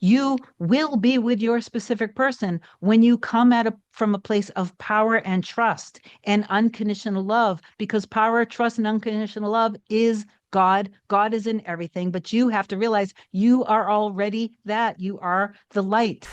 You will be with your specific person when you come from a place of power and trust and unconditional love, because power, trust, and unconditional love is God. God is in everything, but you have to realize you are already that. You are the light.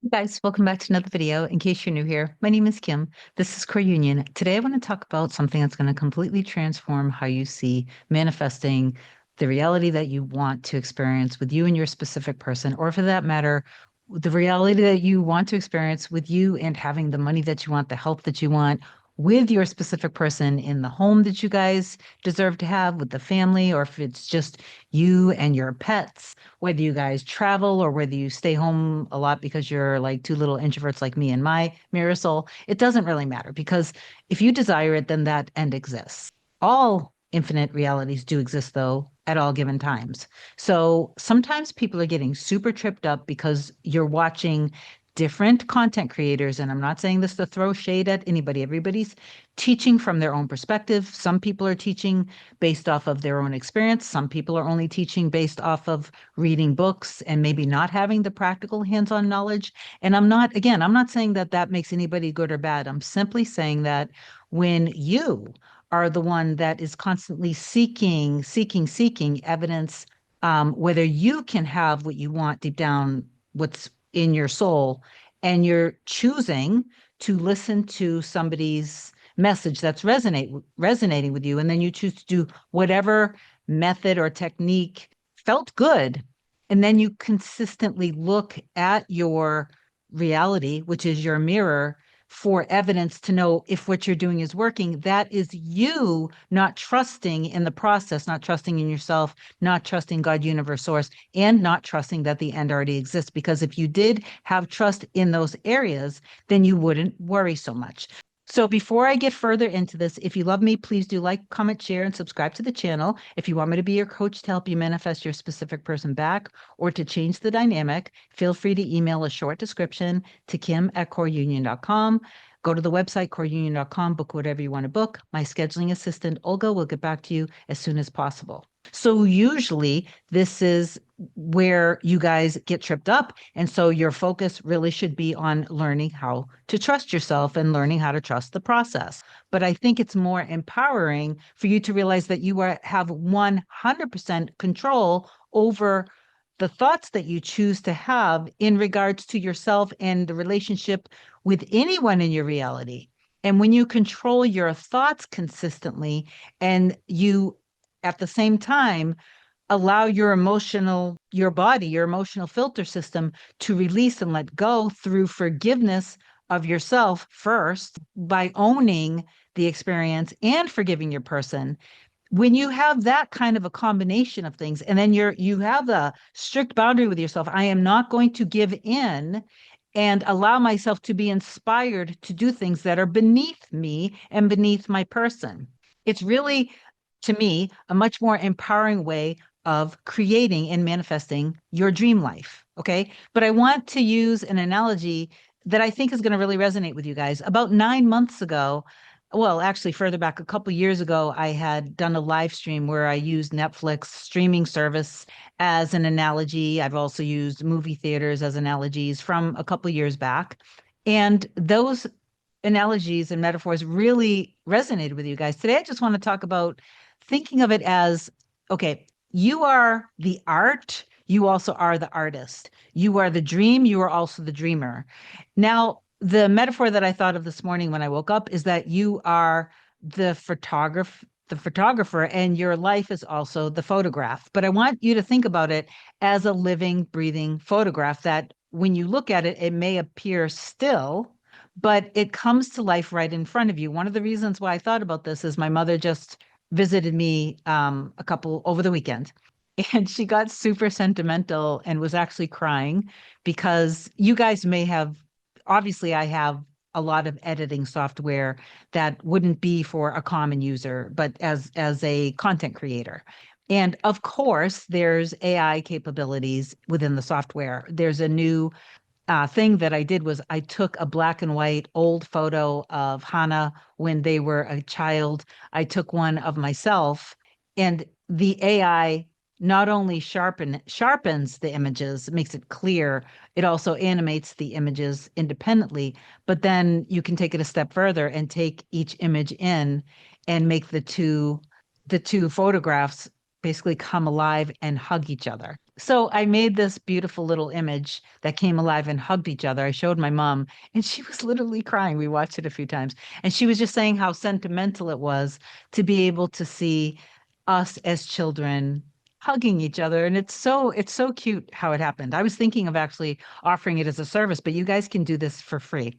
Hey guys, welcome back to another video. In case you're new here, my name is Kim. This is Core Union. Today I want to talk about something that's going to completely transform how you see manifesting the reality that you want to experience with you and your specific person, or for that matter, the reality that you want to experience with you and having the money that you want, the help that you want with your specific person in the home that you guys deserve to have with the family, or if it's just you and your pets, whether you guys travel or whether you stay home a lot because you're like two little introverts like me and my mirror soul, it doesn't really matter, because if you desire it, then that end exists. All infinite realities do exist, though, at all given times. So sometimes people are getting super tripped up because you're watching different content creators. And I'm not saying this to throw shade at anybody. Everybody's teaching from their own perspective. Some people are teaching based off of their own experience. Some people are only teaching based off of reading books and maybe not having the practical hands-on knowledge. And I'm not saying that that makes anybody good or bad. I'm simply saying that when you are the one that is constantly seeking evidence, whether you can have what you want deep down, what's in your soul, and you're choosing to listen to somebody's message that's resonating with you, and then you choose to do whatever method or technique felt good, and then you consistently look at your reality, which is your mirror, for evidence to know if what you're doing is working. That is you not trusting in the process, not trusting in yourself, not trusting God, universe, source, and not trusting that the end already exists. Because if you did have trust in those areas, then you wouldn't worry so much. So before I get further into this, if you love me, please do like, comment, share, and subscribe to the channel. If you want me to be your coach to help you manifest your specific person back or to change the dynamic, feel free to email a short description to kim@coreunion.com. Go to the website, coreunion.com, book whatever you want to book. My scheduling assistant, Olga, will get back to you as soon as possible. So usually this is where you guys get tripped up. And so your focus really should be on learning how to trust yourself and learning how to trust the process. But I think it's more empowering for you to realize that have 100% control over the thoughts that you choose to have in regards to yourself and the relationship with anyone in your reality. And when you control your thoughts consistently, and you at the same time allow your body, your emotional filter system to release and let go through forgiveness of yourself first, by owning the experience and forgiving your person. When you have that kind of a combination of things, and then you have the strict boundary with yourself, I am not going to give in and allow myself to be inspired to do things that are beneath me and beneath my person. It's really, to me, a much more empowering way of creating and manifesting your dream life. Okay. But I want to use an analogy that I think is going to really resonate with you guys. About 9 months ago, well, actually, further back, a couple years ago, I had done a live stream where I used Netflix streaming service as an analogy. I've also used movie theaters as analogies from a couple years back. And those analogies and metaphors really resonated with you guys. Today, I just want to talk about thinking of it as, okay, you are the art. You also are the artist. You are the dream. You are also the dreamer. Now, the metaphor that I thought of this morning when I woke up is that you are the photographer, and your life is also the photograph. But I want you to think about it as a living, breathing photograph that when you look at it, it may appear still, but it comes to life right in front of you. One of the reasons why I thought about this is my mother just visited me a couple over the weekend, and she got super sentimental and was actually crying because you guys may have, obviously, I have a lot of editing software that wouldn't be for a common user, but as a content creator. And of course, there's AI capabilities within the software. There's a new thing that I did was I took a black and white old photo of Hannah when they were a child. I took one of myself, and the AI not only sharpens the images, makes it clear, it also animates the images independently. But then you can take it a step further and take each image in and make the two photographs basically come alive and hug each other. So I made this beautiful little image that came alive and hugged each other. I showed my mom, and she was literally crying. We watched it a few times, and she was just saying how sentimental it was to be able to see us as children hugging each other. And it's so cute how it happened. I was thinking of actually offering it as a service, but you guys can do this for free.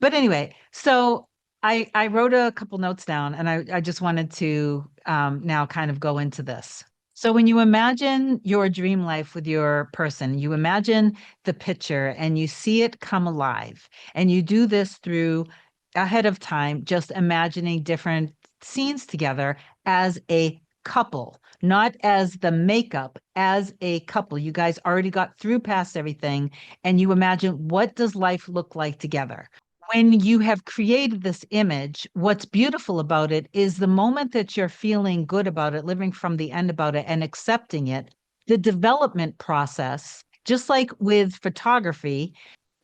But anyway, so I wrote a couple notes down, and I just wanted to now kind of go into this. So when you imagine your dream life with your person, you imagine the picture and you see it come alive. And you do this through ahead of time, just imagining different scenes together as a couple, not as the makeup, as a couple. You guys already got through past everything, and you imagine, what does life look like together? When you have created this image, what's beautiful about it is the moment that you're feeling good about it, living from the end about it, and accepting it, the development process, just like with photography,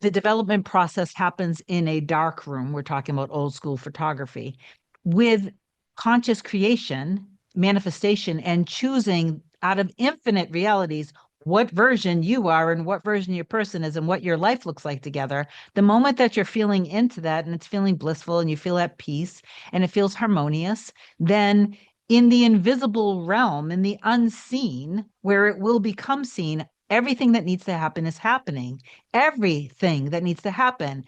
the development process happens in a dark room. We're talking about old school photography. With conscious creation, manifestation, and choosing out of infinite realities what version you are and what version your person is and what your life looks like together, the moment that you're feeling into that and it's feeling blissful and you feel at peace and it feels harmonious, then in the invisible realm, in the unseen, where it will become seen, everything that needs to happen is happening. Everything that needs to happen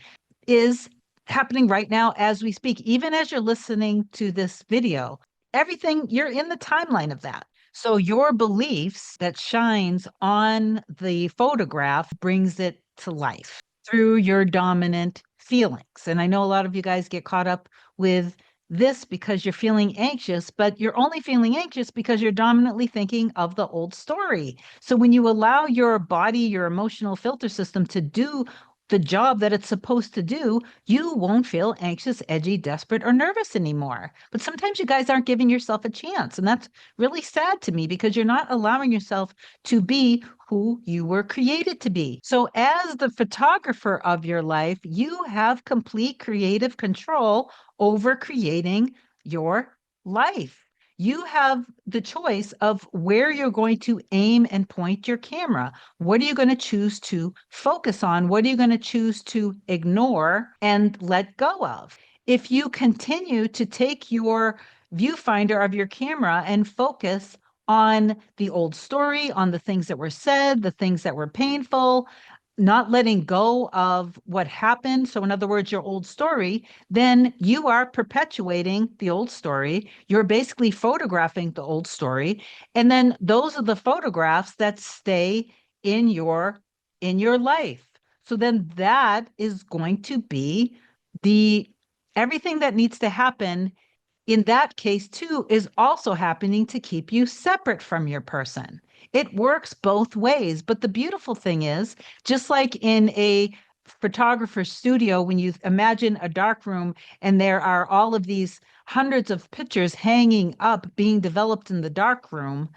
is happening right now as we speak. Even as you're listening to this video, everything, you're in the timeline of that. So your beliefs that shines on the photograph brings it to life through your dominant feelings. And I know a lot of you guys get caught up with this because you're feeling anxious, but you're only feeling anxious because you're dominantly thinking of the old story. So when you allow your body, your emotional filter system to do the job that it's supposed to do, you won't feel anxious, edgy, desperate, or nervous anymore. But sometimes you guys aren't giving yourself a chance. And that's really sad to me because you're not allowing yourself to be who you were created to be. So, as the photographer of your life, you have complete creative control over creating your life. You have the choice of where you're going to aim and point your camera. What are you going to choose to focus on? What are you going to choose to ignore and let go of? If you continue to take your viewfinder of your camera and focus on the old story, on the things that were said, the things that were painful, not letting go of what happened. So, in other words, your old story, then you are perpetuating the old story. You're basically photographing the old story. And then those are the photographs that stay in your life. So then that is going to be the everything that needs to happen in that case too is also happening to keep you separate from your person. It works both ways. But the beautiful thing is, just like in a photographer's studio, when you imagine a dark room and there are all of these hundreds of pictures hanging up being developed in the dark room,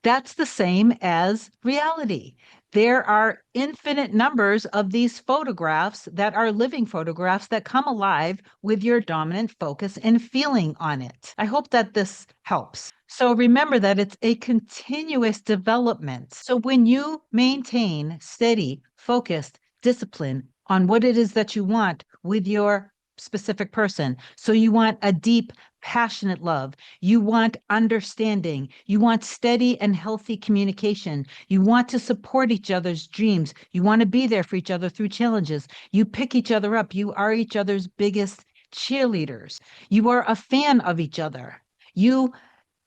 that's the same as reality. There are infinite numbers of these photographs that are living photographs that come alive with your dominant focus and feeling on it. I hope that this helps. So remember that it's a continuous development. So when you maintain steady, focused discipline on what it is that you want with your specific person, so you want a deep, passionate love, you want understanding, you want steady and healthy communication, you want to support each other's dreams, you want to be there for each other through challenges, you pick each other up, you are each other's biggest cheerleaders, you are a fan of each other, you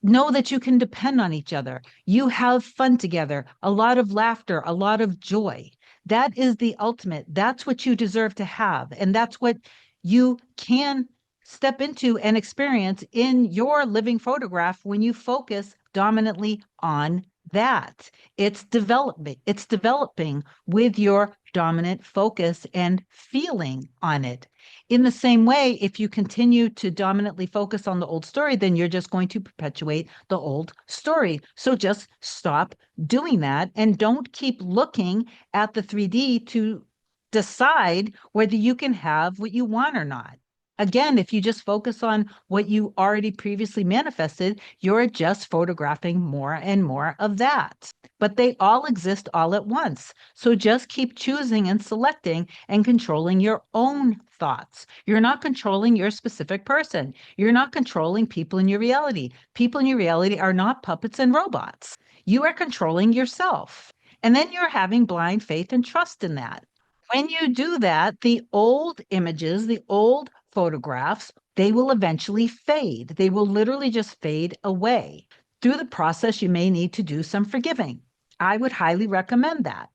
know that you can depend on each other. You have fun together, a lot of laughter, a lot of joy. That is the ultimate. That's what you deserve to have. And that's what you can step into and experience in your living photograph when you focus dominantly on that. It's developing with your dominant focus and feeling on it. In the same way, if you continue to dominantly focus on the old story, then you're just going to perpetuate the old story. So just stop doing that and don't keep looking at the 3D to decide whether you can have what you want or not. Again, if you just focus on what you already previously manifested, you're just photographing more and more of that. But they all exist all at once. So just keep choosing and selecting and controlling your own thoughts. You're not controlling your specific person. You're not controlling people in your reality. People in your reality are not puppets and robots. You are controlling yourself. And then you're having blind faith and trust in that. When you do that, the old images, the old photographs, they will eventually fade. They will literally just fade away. Through the process, you may need to do some forgiving. I would highly recommend that.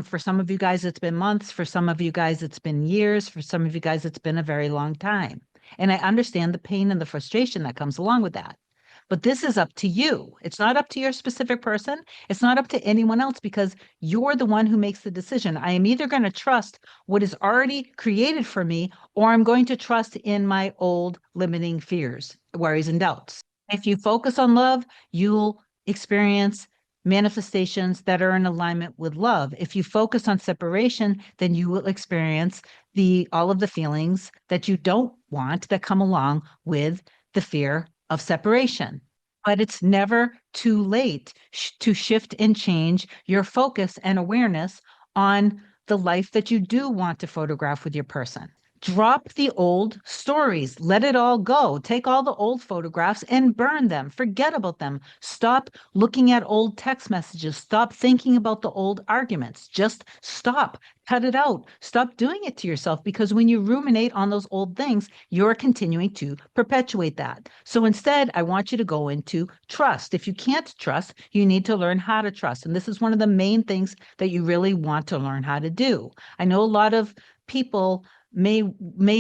For some of you guys, it's been months. For some of you guys, it's been years. For some of you guys, it's been a very long time. And I understand the pain and the frustration that comes along with that. But this is up to you. It's not up to your specific person. It's not up to anyone else because you're the one who makes the decision. I am either going to trust what is already created for me, or I'm going to trust in my old limiting fears, worries, and doubts. If you focus on love, you'll experience manifestations that are in alignment with love. If you focus on separation, then you will experience the all of the feelings that you don't want that come along with the fear of separation. But it's never too late to shift and change your focus and awareness on the life that you do want to photograph with your person. Drop the old stories. Let it all go. Take all the old photographs and burn them. Forget about them. Stop looking at old text messages. Stop thinking about the old arguments. Just stop. Cut it out. Stop doing it to yourself because when you ruminate on those old things, you're continuing to perpetuate that. So instead, I want you to go into trust. If you can't trust, you need to learn how to trust. And this is one of the main things that you really want to learn how to do. I know a lot of people may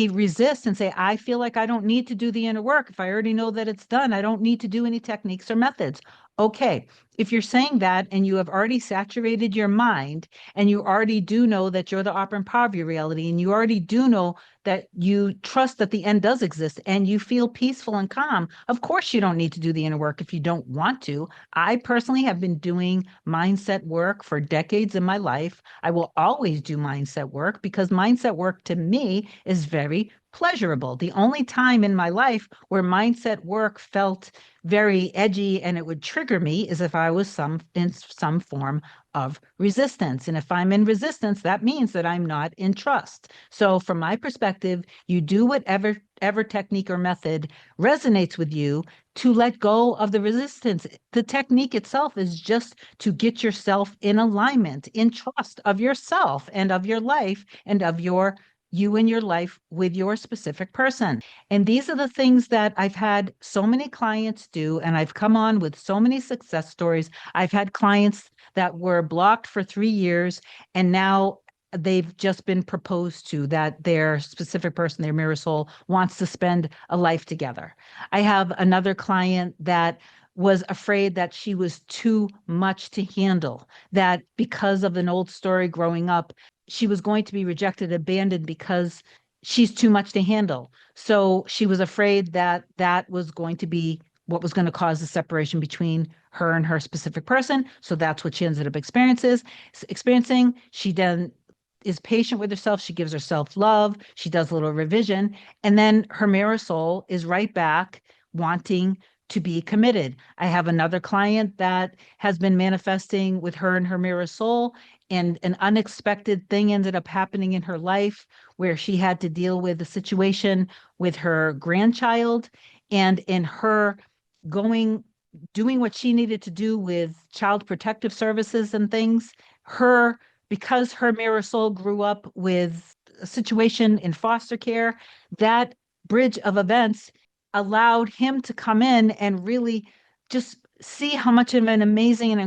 resist and say, I feel like I don't need to do the inner work. If I already know that it's done, I don't need to do any techniques or methods. Okay, if you're saying that and you have already saturated your mind and you already do know that you're the operant power of your reality and you already do know that you trust that the end does exist and you feel peaceful and calm, of course you don't need to do the inner work if you don't want to. I personally have been doing mindset work for decades in my life. I will always do mindset work because mindset work to me is very pleasurable. The only time in my life where mindset work felt very edgy and it would trigger me is if I was in some form of resistance. And if I'm in resistance, that means that I'm not in trust. So from my perspective, you do whatever technique or method resonates with you to let go of the resistance. The technique itself is just to get yourself in alignment, in trust of yourself and of your life and of you and your life with your specific person. And these are the things that I've had so many clients do, and I've come on with so many success stories. I've had clients that were blocked for 3 years, and now they've just been proposed to, that their specific person, their mirror soul, wants to spend a life together. I have another client that was afraid that she was too much to handle, that because of an old story growing up, she was going to be rejected, abandoned because she's too much to handle. So she was afraid that that was going to be what was going to cause the separation between her and her specific person. So that's what she ended up experiencing. She then is patient with herself. She gives herself love. She does a little revision. And then her mirror soul is right back wanting to be committed. I have another client that has been manifesting with her and her mirror soul, and an unexpected thing ended up happening in her life where she had to deal with a situation with her grandchild. And in her going, doing what she needed to do with child protective services and things, because her mirror soul grew up with a situation in foster care, that bridge of events allowed him to come in and really just see how much of an amazing and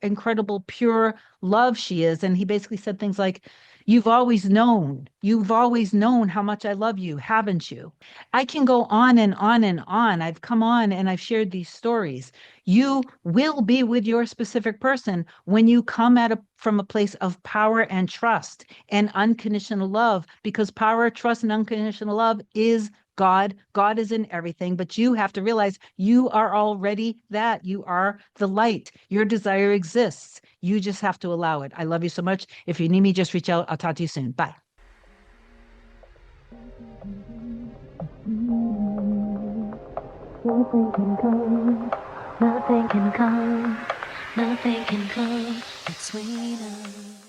incredible pure love she is. And he basically said things like, You've always known. You've always known how much I love you, haven't you? I can go on and on and on. I've come on and I've shared these stories. You will be with your specific person when you come from a place of power and trust and unconditional love, because power, trust, and unconditional love is God. God is in everything, but you have to realize you are already that. You are the light. Your desire exists. You just have to allow it. I love you so much. If you need me, just reach out. I'll talk to you soon. Bye. Nothing can come, nothing can come, nothing can come between us.